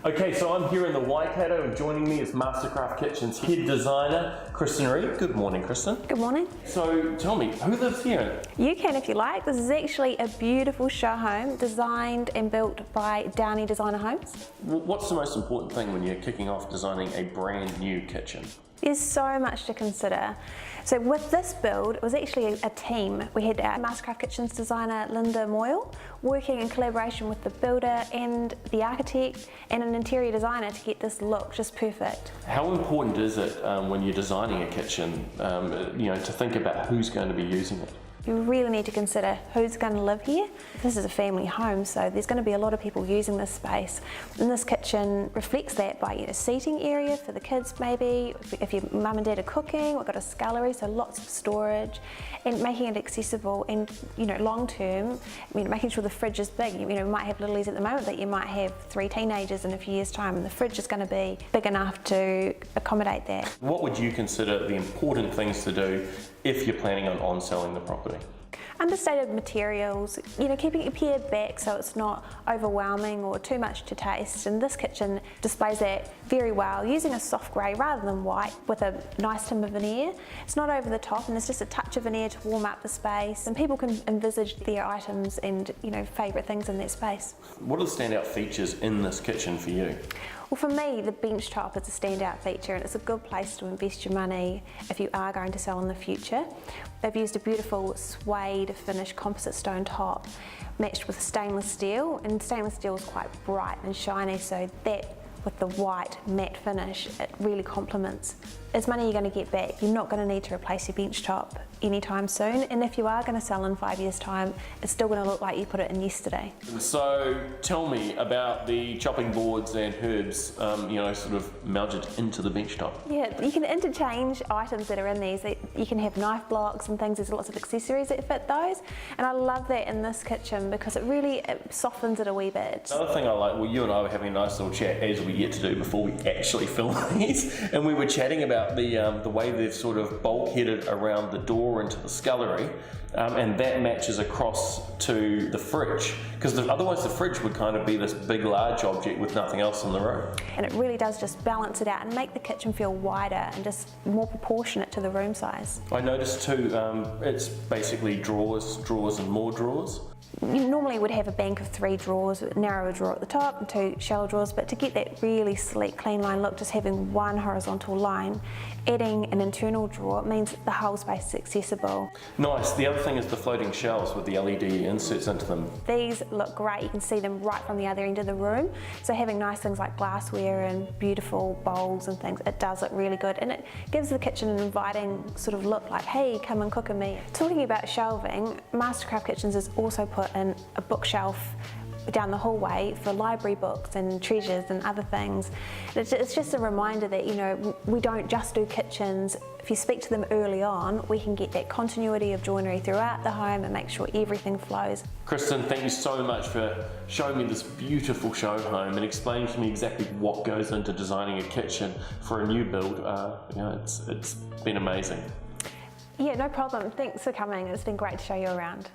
Okay, so I'm here in the Waikato and joining me is Mastercraft Kitchens head designer, Kristen Reed. Good morning, Kristen. Good morning. So tell me, who lives here? You can if you like. This is actually a beautiful show home designed and built by Downey Designer Homes. What's the most important thing when you're kicking off designing a brand new kitchen? There's so much to consider. So with this build, it was actually a team. We had our Mastercraft Kitchens designer, Linda Moyle, working in collaboration with the builder and the architect and an interior designer to get this look just perfect. How important is it when you're designing a kitchen, to think about who's going to be using it? You really need to consider who's going to live here. This is a family home, so there's going to be a lot of people using this space. And this kitchen reflects that by a seating area for the kids maybe. If your mum and dad are cooking, we've got a scullery, so lots of storage, and making it accessible and long term, making sure the fridge is big. We might have littlies at the moment, but you might have 3 teenagers in a few years' time, and the fridge is going to be big enough to accommodate that. What would you consider the important things to do if you're planning on selling the property? Understated materials, keeping it pared back so it's not overwhelming or too much to taste. And this kitchen displays that very well, using a soft grey rather than white with a nice timber veneer. It's not over the top and there's just a touch of veneer to warm up the space, and people can envisage their items and favourite things in their space. What are the standout features in this kitchen for you? Well, for me, the bench top is a standout feature, and it's a good place to invest your money if you are going to sell in the future. They've used a beautiful suede finish composite stone top matched with stainless steel, and stainless steel is quite bright and shiny, so that with the white matte finish, it really complements. It's money you're going to get back. You're not going to need to replace your bench top anytime soon, and if you are going to sell in 5 years' time, it's still going to look like you put it in yesterday. So tell me about the chopping boards and herbs, sort of mounted into the bench top. Yeah, you can interchange items that are in these. You can have knife blocks and things. There's lots of accessories that fit those, and I love that in this kitchen because it softens it a wee bit. Another thing I like, well, you and I were having a nice little chat as we get to do before we actually film these, and we were chatting about the way they've sort of bulkheaded around the door into the scullery, and that matches across to the fridge, because otherwise the fridge would kind of be this big large object with nothing else in the room. And it really does just balance it out and make the kitchen feel wider and just more proportionate to the room size. I noticed too, it's basically drawers and more drawers. You normally would have a bank of 3 drawers, a narrower drawer at the top and 2 shallow drawers, but to get that really sleek, clean line look, just having one horizontal line, adding an internal drawer means the whole space is accessible. Nice. The other thing is the floating shelves with the LED inserts into them. These look great. You can see them right from the other end of the room. So having nice things like glassware and beautiful bowls and things, it does look really good, and it gives the kitchen an inviting sort of look, like, hey, come and cook with me. Talking about shelving, Mastercraft Kitchens has also put in a bookshelf down the hallway for library books and treasures and other things. It's just a reminder that we don't just do kitchens. If you speak to them early on, we can get that continuity of joinery throughout the home and make sure everything flows. Kristen, thank you so much for showing me this beautiful show home and explaining to me exactly what goes into designing a kitchen for a new build. It's been amazing. Yeah, no problem. Thanks for coming. It's been great to show you around.